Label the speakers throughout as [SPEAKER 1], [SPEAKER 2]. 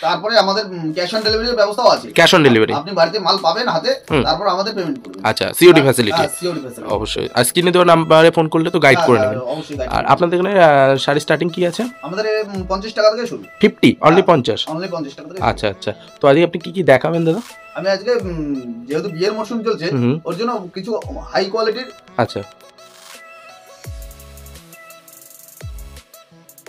[SPEAKER 1] তারপরে আমাদের cash on ডেলিভারির ব্যবস্থাও আছে।
[SPEAKER 2] ক্যাশ অন ডেলিভারি
[SPEAKER 1] আপনি বাড়িতে মাল পাবেন হাতে, তারপর আমাদের পেমেন্ট করবেন।
[SPEAKER 2] আচ্ছা, সিওডি ফ্যাসিলিটি
[SPEAKER 1] সিওডি ফ্যাসিলিটি
[SPEAKER 2] অবশ্যই। আর স্ক্রিনে দেওয়া নাম্বারে ফোন করলে তো গাইড করে নেবেন।
[SPEAKER 1] অবশ্যই গাইড।
[SPEAKER 2] আর আপনাদের এখানে শাড়ি স্টার্টিং কি আছে?
[SPEAKER 1] আমাদের 50 টাকা থেকে শুরু।
[SPEAKER 2] 50 অনলি 50?
[SPEAKER 1] অনলি 50 টাকা থেকে।
[SPEAKER 2] আচ্ছা আচ্ছা। তো আজকে আপনি কি কি দেখাবেন দাদা?
[SPEAKER 1] আমি আজকে যেহেতু বিয়ের মরশুম চলছে ওর জন্য কিছু হাই কোয়ালিটির।
[SPEAKER 2] আচ্ছা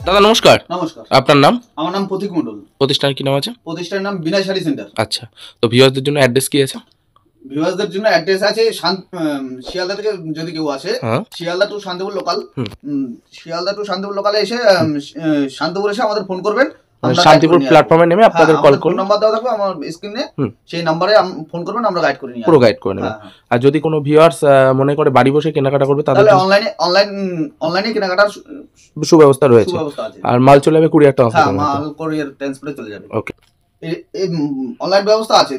[SPEAKER 2] দাদা নমস্কার।
[SPEAKER 1] নমস্কার।
[SPEAKER 2] আপনার নাম?
[SPEAKER 1] আমার নাম প্রতীক মণ্ডল।
[SPEAKER 2] প্রতিষ্ঠানের কি নাম আছে?
[SPEAKER 1] প্রতিষ্ঠানের নাম বিনয় শাড়ি সেন্টার।
[SPEAKER 2] আচ্ছা, তো ভিউয়ারদের জন্য অ্যাড্রেস কি আছে?
[SPEAKER 1] ভিউয়ারদের জন্য অ্যাড্রেস আছে শিয়ালদা থেকে যদি কেউ আসে, Sealdah to Shantipur local, Sealdah to Shantipur লোকালে এসে শান্তিপুর এসে আমাদের ফোন করবেন।
[SPEAKER 2] শান্তিপুর প্ল্যাটফর্মে নেমে আপনাদের কল করুন।
[SPEAKER 1] নাম্বার দেওয়া থাকবে আমার স্ক্রিনে, সেই নাম্বারে ফোন করবেন, আমরা গাইড করে নিয়ে
[SPEAKER 2] পুরো গাইড করে নেবেন। আর যদি কোনো ভিউয়ার্স মনে করে বাড়ি বসে কেনাকাটা করবে
[SPEAKER 1] তাহলে অনলাইনে কেনাকাটার
[SPEAKER 2] সুব্যবস্থা রয়েছে। আর মাল চলে যাবে কুরিয়ার ট্রান্সপোর্ট।
[SPEAKER 1] হ্যাঁ, মাল কুরিয়ার ট্রান্সপোর্টে চলে যাবে।
[SPEAKER 2] ওকে,
[SPEAKER 1] এই অনলাইন ব্যবস্থা আছে।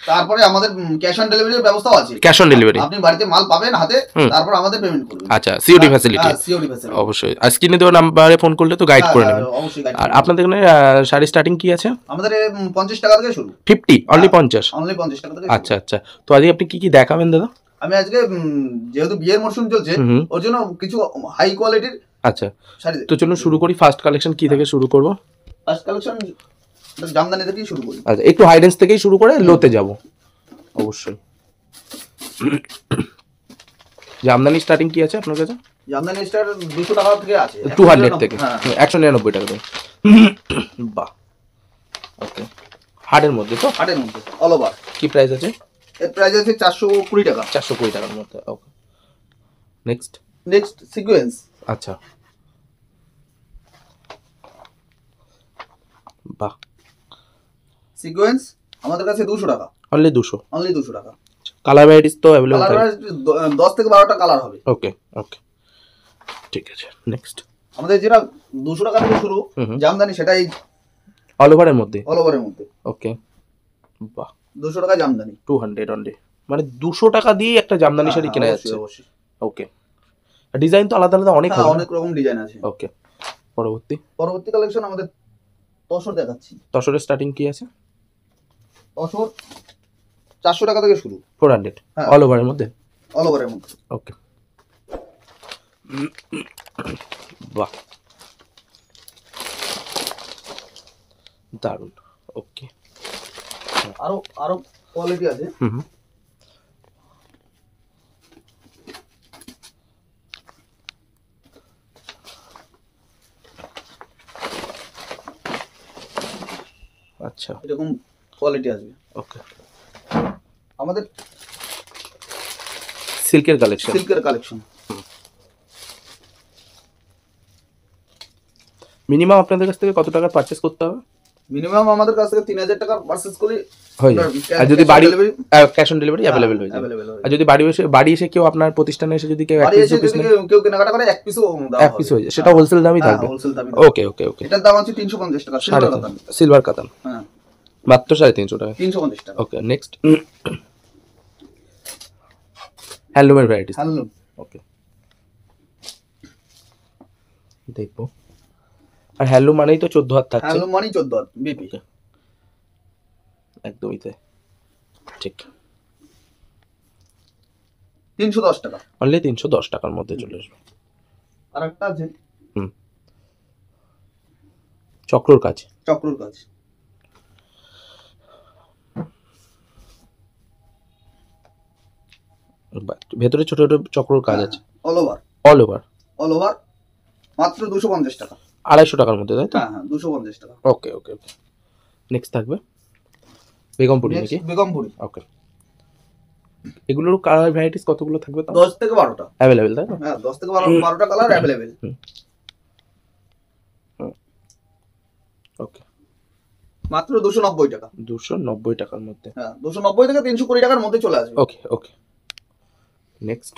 [SPEAKER 1] তারপরে আমাদের ক্যাশ অন ডেলিভারির ব্যবস্থাও আছে।
[SPEAKER 2] ক্যাশ অন ডেলিভারি
[SPEAKER 1] আপনি বাড়িতে মাল পাবেন হাতে, তারপর আমাদের পেমেন্ট করবেন।
[SPEAKER 2] আচ্ছা, সিওডি ফ্যাসিলিটি
[SPEAKER 1] সিওডি ফ্যাসিলিটি
[SPEAKER 2] অবশ্যই। আর স্ক্রিনে দেওয়া নাম্বারে ফোন করলে তো গাইড করে নেবেন।
[SPEAKER 1] অবশ্যই গাইড।
[SPEAKER 2] আর আপনাদের এখানে শাড়ি স্টার্টিং কি আছে?
[SPEAKER 1] আমাদের 50 টাকা থেকে শুরু।
[SPEAKER 2] 50 অনলি 50?
[SPEAKER 1] অনলি 50 টাকা থেকে।
[SPEAKER 2] আচ্ছা আচ্ছা। তো আজকে আপনি কি কি দেখাবেন দাদা?
[SPEAKER 1] আমি আজকে যেহেতু বিয়ের মরশুম চলছে ওর জন্য কিছু হাই কোয়ালিটির।
[SPEAKER 2] আচ্ছা, তো চলুন শুরু করি। ফার্স্ট কালেকশন কি থেকে শুরু করব?
[SPEAKER 1] ফার্স্ট কালেকশন জামদানি থেকেই শুরু করি।
[SPEAKER 2] আচ্ছা, একটু হাই রেঞ্জ থেকেই শুরু করে লোতে যাব অবশ্যই। জামদানি স্টার্টিং কি আছে আপনার কাছে?
[SPEAKER 1] জামদানি স্টার 200 টাকা থেকে আছে।
[SPEAKER 2] 200 থেকে 199 টাকা থেকে। বাহ, ওকে। হার্ডের মধ্যে তো?
[SPEAKER 1] হার্ডের মধ্যে অল ওভার।
[SPEAKER 2] কি প্রাইস আছে?
[SPEAKER 1] এর প্রাইস আছে 420 টাকা।
[SPEAKER 2] 420 টাকার মধ্যে। ওকে,
[SPEAKER 1] নেক্সট সিকোয়েন্স।
[SPEAKER 2] আচ্ছা, বাহ।
[SPEAKER 1] সিকোয়েন্স আমাদের কাছে 200 টাকা।
[SPEAKER 2] অনলি 200?
[SPEAKER 1] অনলি 200 টাকা।
[SPEAKER 2] কালার ভ্যারাইটিস তো अवेलेबल
[SPEAKER 1] কালার 10 থেকে 12টা কালার হবে।
[SPEAKER 2] ওকে ওকে, ঠিক আছে। নেক্সট
[SPEAKER 1] আমাদের যেটা 200 টাকা থেকে শুরু জামদানি, সেটাই
[SPEAKER 2] অল ওভারের মধ্যে।
[SPEAKER 1] অল ওভারের মধ্যে।
[SPEAKER 2] ওকে, বাহ।
[SPEAKER 1] 200 টাকা জামদানি।
[SPEAKER 2] 200 অনলি, মানে 200 টাকা দিয়ে একটা জামদানি শাড়ি কেনা যাচ্ছে।
[SPEAKER 1] অবশ্যই।
[SPEAKER 2] ওকে, ডিজাইন তো আলাদা আলাদা অনেক হবে।
[SPEAKER 1] অনেক রকম ডিজাইন আছে।
[SPEAKER 2] ওকে, পরবর্তী
[SPEAKER 1] কালেকশন আমাদের তসর দেখাচ্ছি।
[SPEAKER 2] তসরের স্টার্টিং কি আছে?
[SPEAKER 1] তসর 400 টাকা থেকে শুরু।
[SPEAKER 2] 400 অল ওভারের মধ্যে?
[SPEAKER 1] অল ওভারের মধ্যে।
[SPEAKER 2] ওকে, বাহ, দারুণ। ওকে,
[SPEAKER 1] আরো কোয়ালিটি আছে।
[SPEAKER 2] আচ্ছা,
[SPEAKER 1] এরকম কোয়ালিটি আসবে।
[SPEAKER 2] ওকে,
[SPEAKER 1] আমাদের
[SPEAKER 2] সিল্কের কালেকশন। মিনিমাম আপনাদের কাছ থেকে কত টাকা পারচেজ করতে হবে?
[SPEAKER 1] মিনিমাম আমাদের কাছ থেকে 3000 টাকা পারচেজ করলে
[SPEAKER 2] হয়ে যাবে। আর যদি বাড়ি ক্যাশ অন ডেলিভারি अवेलेबल হয়ে যাবে। আর যদি বাড়ি এসে কেউ আপনার প্রতিষ্ঠানে এসে যদি কেউ
[SPEAKER 1] কেউ কেনাকাটা করে এক পিসও
[SPEAKER 2] হয়ে যায়, সেটা হোলসেল দামই থাকবে। ওকে ওকে ওকে।
[SPEAKER 1] এটার দাম আছে 350 টাকা
[SPEAKER 2] সিলভার কাতান।
[SPEAKER 1] হ্যাঁ,
[SPEAKER 2] মাত্র 350 টাকা।
[SPEAKER 1] 350 টাকা।
[SPEAKER 2] ওকে, নেক্সট হ্যান্ডলুমের ভ্যারাইটিস।
[SPEAKER 1] হ্যান্ডলুম।
[SPEAKER 2] ওকে, দেখবো। আর হ্যান্ডলুম মানেই তো 14 হাত থাকছে।
[SPEAKER 1] হ্যান্ডলুম মানেই 14 হাত বিপি।
[SPEAKER 2] একদমই তাই, ঠিক।
[SPEAKER 1] 310 টাকা।
[SPEAKER 2] অনলি 310 টাকার মধ্যে চলে আসবে।
[SPEAKER 1] আরেকটা আছে
[SPEAKER 2] চক্রর কাজ। ভেতরে ছোট ছোট চক্রর কাজ আছে।
[SPEAKER 1] অল ওভার মাত্র 250 টাকা।
[SPEAKER 2] 250 টাকার মধ্যে, তাই তো?
[SPEAKER 1] হ্যাঁ, 250 টাকা।
[SPEAKER 2] ওকে ওকে ওকে। নেক্সট থাকবে বেগমপুরি নাকি?
[SPEAKER 1] বেগমপুরি।
[SPEAKER 2] ওকে, এগুলোর কালার ভ্যারাইটিস কতগুলো থাকবে?
[SPEAKER 1] 10 থেকে 12টা
[SPEAKER 2] अवेलेबल, তাই তো?
[SPEAKER 1] হ্যাঁ, 10 থেকে 12টা কালার अवेलेबल।
[SPEAKER 2] ওকে,
[SPEAKER 1] মাত্র 290 টাকা।
[SPEAKER 2] 290 টাকার মধ্যে।
[SPEAKER 1] হ্যাঁ, 290 থেকে 320 টাকার মধ্যে চলে আসবে।
[SPEAKER 2] ওকে ওকে, নেক্সট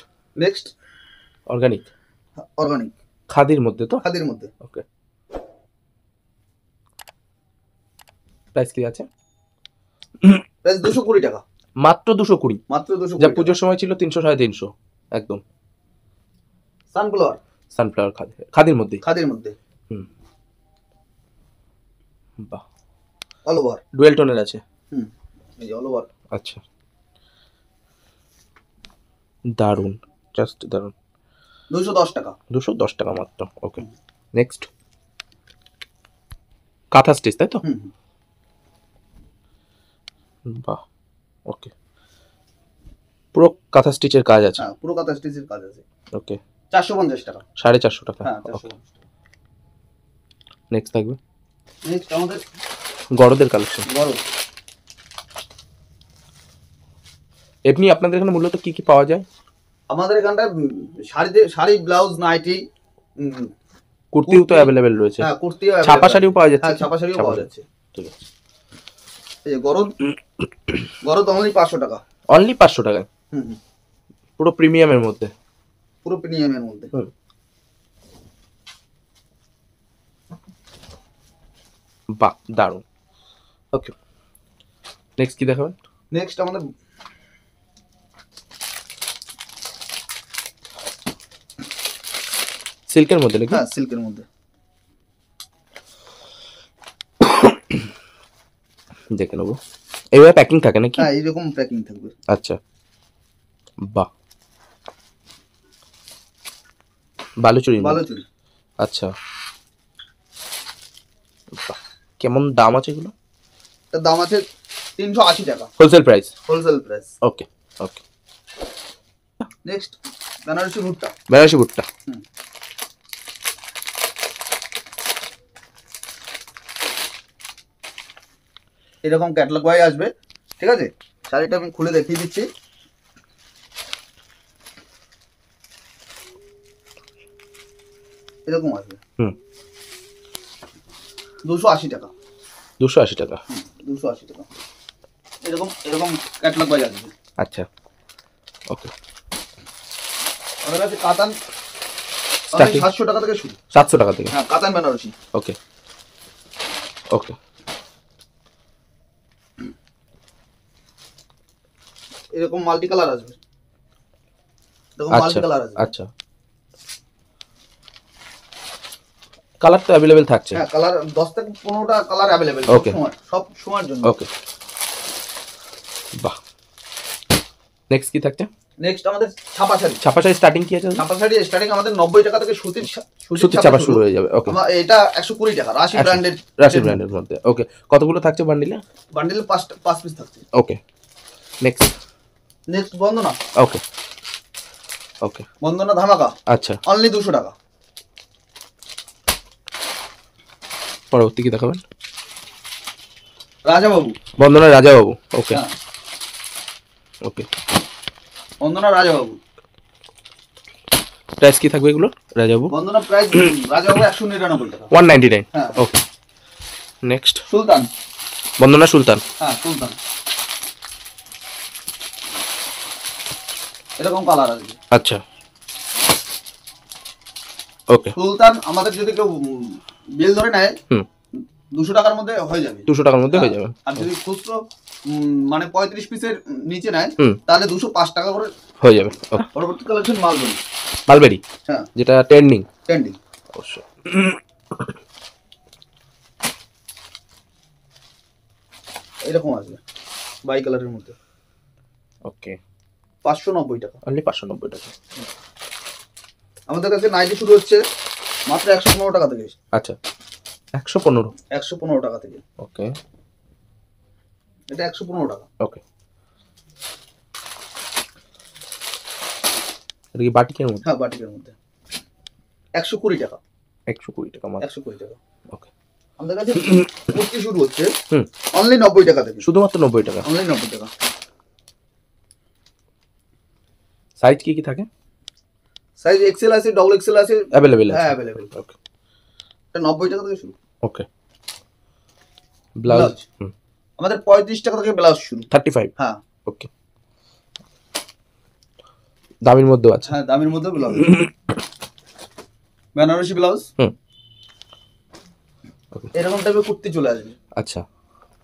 [SPEAKER 2] অর্গানিক খাদির মধ্যে তো?
[SPEAKER 1] খাদির মধ্যে।
[SPEAKER 2] ওকে, প্রাইস কি আছে?
[SPEAKER 1] প্রাইস 220 টাকা।
[SPEAKER 2] মাত্র 220?
[SPEAKER 1] মাত্র 220।
[SPEAKER 2] যা পূজোর সময় ছিল 300 350 একদম। সানফ্লাওয়ার খাদির মধ্যে।
[SPEAKER 1] বাহ, অল ওভার।
[SPEAKER 2] ডুয়েল টোনের আছে।
[SPEAKER 1] এই অল ওভার।
[SPEAKER 2] আচ্ছা, দারুন, জাস্ট দারুন।
[SPEAKER 1] 210 টাকা।
[SPEAKER 2] 210 টাকা মাত্র। ওকে, নেক্সট কাঁথা স্টিচ, তাই তো? বাহ, ওকে, পুরো কাঁথা স্টিচের কাজ আছে।
[SPEAKER 1] হ্যাঁ, পুরো কাঁথা স্টিচের কাজ আছে।
[SPEAKER 2] ওকে,
[SPEAKER 1] 450 টাকা।
[SPEAKER 2] 450 টাকা।
[SPEAKER 1] হ্যাঁ, 450 টাকা।
[SPEAKER 2] নেক্সট থাকবে
[SPEAKER 1] নেক্সট আমাদের
[SPEAKER 2] গরদের কালেকশন।
[SPEAKER 1] গরম।
[SPEAKER 2] এমনি আপনাদের এখানে মূলত কি কি পাওয়া যায়?
[SPEAKER 1] আমাদের এখানটা শাড়ি, ব্লাউজ, নাইটি,
[SPEAKER 2] কুর্তিও তো অ্যাভেলেবেল রয়েছে।
[SPEAKER 1] হ্যাঁ, কুর্তি,
[SPEAKER 2] ছাপা শাড়িও পাওয়া যাচ্ছে।
[SPEAKER 1] হ্যাঁ, ছাপা শাড়িও পাওয়া যাচ্ছে।
[SPEAKER 2] ঠিক আছে,
[SPEAKER 1] এই যে গরদ অনলি 500 টাকা।
[SPEAKER 2] অনলি 500 টাকায়? পুরো প্রিমিয়ামের মধ্যে।
[SPEAKER 1] পুরো প্রিমিয়ামের মধ্যে।
[SPEAKER 2] বাহ, দারুন। ওকে, নেক্সট কি দেখাবেন?
[SPEAKER 1] নেক্সট আমাদের
[SPEAKER 2] সিল্কের মধ্যে নাকি?
[SPEAKER 1] হ্যাঁ, সিল্কের মধ্যে।
[SPEAKER 2] দেখে নেবো। এইভাবে প্যাকিং থাকে নাকি?
[SPEAKER 1] হ্যাঁ, এইরকম প্যাকিং থাকবে।
[SPEAKER 2] আচ্ছা, বাহ, বালুচুরি।
[SPEAKER 1] বালুচুরি।
[SPEAKER 2] আচ্ছা, বাহ, কেমন দাম আছে এগুলো?
[SPEAKER 1] এর দাম আছে 380 টাকা।
[SPEAKER 2] Wholesale price?
[SPEAKER 1] Wholesale price.
[SPEAKER 2] Okay, okay.
[SPEAKER 1] Next Benarasi ভুট্টা।
[SPEAKER 2] বেনারসি ভুট্টা।
[SPEAKER 1] এরকম ক্যাটালগ ওয়াইজ আসবে, ঠিক আছে? শাড়িটা আমি খুলে দেখিয়ে দিচ্ছি। এরকম আসবে। 280 টাকা।
[SPEAKER 2] 280 টাকা।
[SPEAKER 1] 280 টাকা। এরকম ক্যাটালগ ওয়াইজ আসবে।
[SPEAKER 2] আচ্ছা, ওকে।
[SPEAKER 1] আমাদের কাছে কাতান
[SPEAKER 2] স্টার্টিং
[SPEAKER 1] 700 টাকা থেকে শুরু।
[SPEAKER 2] 700 টাকা থেকে?
[SPEAKER 1] হ্যাঁ, কাতান বেনারসি।
[SPEAKER 2] ওকে, ওকে।
[SPEAKER 1] এরকম মাল্টি কালার আসবে। এরকম মাল্টি কালার আসবে।
[SPEAKER 2] আচ্ছা, কালার তো अवेलेबल থাকছে?
[SPEAKER 1] হ্যাঁ, কালার 10 থেকে 15টা কালার अवेलेबल
[SPEAKER 2] ওকে,
[SPEAKER 1] সব সময়ের জন্য।
[SPEAKER 2] ওকে, বাহ। নেক্সট কি থাকছে?
[SPEAKER 1] নেক্সট আমাদের ছাপা শাড়ি।
[SPEAKER 2] ছাপা শাড়ি স্টার্টিং কি আছে?
[SPEAKER 1] ছাপা শাড়ি স্টার্টিং আমাদের 90 টাকা থেকে সুতির
[SPEAKER 2] ছাপা শুরু হয়ে যাবে। ওকে,
[SPEAKER 1] এটা 120 টাকা। রাশি ব্র্যান্ডের
[SPEAKER 2] মধ্যে। ওকে, কতগুলো থাকছে বান্ডিলে?
[SPEAKER 1] বান্ডিলে 5 পিস থাকছে।
[SPEAKER 2] ওকে, নেক্সট
[SPEAKER 1] বন্দনা।
[SPEAKER 2] ওকে, ওকে,
[SPEAKER 1] বন্দনা ধামাকা।
[SPEAKER 2] আচ্ছা,
[SPEAKER 1] অনলি 200 টাকা।
[SPEAKER 2] পরবর্তী কি দেখাবেন?
[SPEAKER 1] রাজাবাবু।
[SPEAKER 2] বন্দনা রাজাবাবু। ওকে, ওকে,
[SPEAKER 1] বন্দনা রাজাবাবু।
[SPEAKER 2] প্রাইস কি থাকবে এগুলো? রাজাবাবু
[SPEAKER 1] বন্দনা প্রাইস রাজাবাবু 199 টাকা।
[SPEAKER 2] 199।
[SPEAKER 1] হ্যাঁ,
[SPEAKER 2] ওকে, নেক্সট
[SPEAKER 1] সুলতান।
[SPEAKER 2] বন্দনা সুলতান।
[SPEAKER 1] হ্যাঁ, সুলতান। এরকম কালার আসবে।
[SPEAKER 2] আচ্ছা, ওকে।
[SPEAKER 1] সুলতান আমাদের যদি কেউ বিল ধরে নেয় 200 টাকার মধ্যে হয়ে যাবে।
[SPEAKER 2] 200 টাকার মধ্যে হয়ে যাবে।
[SPEAKER 1] আর যদি খুচরো মানে 35 পিসের নিচে নেয় তাহলে 205 টাকা করে
[SPEAKER 2] হয়ে যাবে।
[SPEAKER 1] পরবর্তী কালেকশন
[SPEAKER 2] মালবেরি।
[SPEAKER 1] হ্যাঁ,
[SPEAKER 2] যেটা ট্রেন্ডিং।
[SPEAKER 1] অবশ্যই। এরকম আসবে বাই কালারের মধ্যে।
[SPEAKER 2] ওকে,
[SPEAKER 1] 590 টাকা।
[SPEAKER 2] অনলি 590 টাকা।
[SPEAKER 1] আমাদের কাছে নাইটি শুরু হচ্ছে মাত্র 115 টাকা থেকে।
[SPEAKER 2] আচ্ছা, 115
[SPEAKER 1] টাকা থেকে।
[SPEAKER 2] ওকে,
[SPEAKER 1] এটা 115 টাকা।
[SPEAKER 2] ওকে। এটা কি বাটিকের মধ্যে?
[SPEAKER 1] হ্যাঁ, বাটিকের মধ্যে 120 টাকা।
[SPEAKER 2] 120 টাকা মাত্র।
[SPEAKER 1] 120 টাকা।
[SPEAKER 2] ওকে,
[SPEAKER 1] আমাদের কাছে কুর্তি শুরু হচ্ছে অনলি 90 টাকা থেকে।
[SPEAKER 2] শুধুমাত্র 90 টাকা।
[SPEAKER 1] অনলি 90 টাকা।
[SPEAKER 2] সাইজ কি কি থাকে?
[SPEAKER 1] সাইজ এক্সেল আছে, ডবল এক্সেল আছে,
[SPEAKER 2] अवेलेबल আছে।
[SPEAKER 1] হ্যাঁ, अवेलेबल।
[SPEAKER 2] ওকে,
[SPEAKER 1] এটা 90 টাকা থেকে শুরু।
[SPEAKER 2] ওকে। ব্লাউজ
[SPEAKER 1] আমাদের 35 টাকা থেকে ব্লাউজ শুরু।
[SPEAKER 2] 35।
[SPEAKER 1] হ্যাঁ,
[SPEAKER 2] ওকে। দামের মধ্যে আছে?
[SPEAKER 1] হ্যাঁ, দামের মধ্যে ব্লাউজ। বেনারসি ব্লাউজ। এরকম টাইপের কুর্তি চলে আসবে।
[SPEAKER 2] আচ্ছা,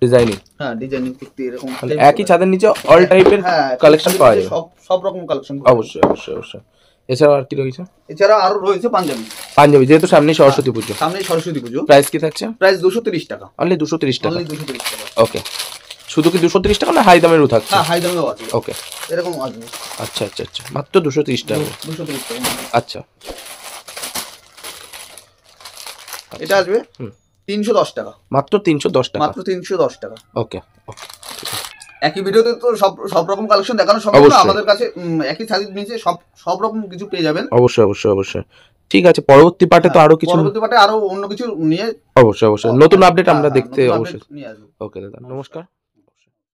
[SPEAKER 2] ডিজাইনিং।
[SPEAKER 1] হ্যাঁ, ডিজাইনিং কুর্তি এরকম
[SPEAKER 2] একই ছাদের নিচে অল টাইপের কালেকশন পাওয়া যাবে।
[SPEAKER 1] সব রকম কালেকশন।
[SPEAKER 2] অবশ্যই, অবশ্যই, অবশ্যই। এছাড়াও আর কি রয়েছে?
[SPEAKER 1] এছাড়া আরো রয়েছে পাঞ্জাবি।
[SPEAKER 2] পাঞ্জাবি, যেহেতু সামনে সরস্বতী পুজো,
[SPEAKER 1] সামনে সরস্বতী পুজো।
[SPEAKER 2] প্রাইস কি থাকছে?
[SPEAKER 1] প্রাইস 230 টাকা।
[SPEAKER 2] অনলি 230 টাকা।
[SPEAKER 1] অনলি 230 টাকা।
[SPEAKER 2] ওকে, শুধু কি 230 টাকা না হাই দামেরও থাকছে?
[SPEAKER 1] হ্যাঁ, হাই দামেও আছে।
[SPEAKER 2] ওকে,
[SPEAKER 1] এরকম আসবে।
[SPEAKER 2] আচ্ছা আচ্ছা আচ্ছা, মাত্র 230 টাকা।
[SPEAKER 1] 230 টাকা।
[SPEAKER 2] আচ্ছা,
[SPEAKER 1] এটা আসবে 310 টাকা।
[SPEAKER 2] মাত্র 310 টাকা।
[SPEAKER 1] মাত্র 310 টাকা।
[SPEAKER 2] ওকে,
[SPEAKER 1] একই ভিডিওতে তো সব রকম কালেকশন দেখানো সম্ভব না, আমাদের কাছে একই সাইজের নিচে সব রকম কিছু পেয়ে যাবেন।
[SPEAKER 2] অবশ্যই অবশ্যই অবশ্যই। ঠিক আছে, পরবর্তী পার্টে তো আরো কিছু,
[SPEAKER 1] পরবর্তী পার্টে আরো অন্য কিছু নিয়ে
[SPEAKER 2] অবশ্যই অবশ্যই নতুন আপডেট আমরা দেখতে অবশ্যই
[SPEAKER 1] নিয়ে আসবো।
[SPEAKER 2] ওকে দাদা, নমস্কার।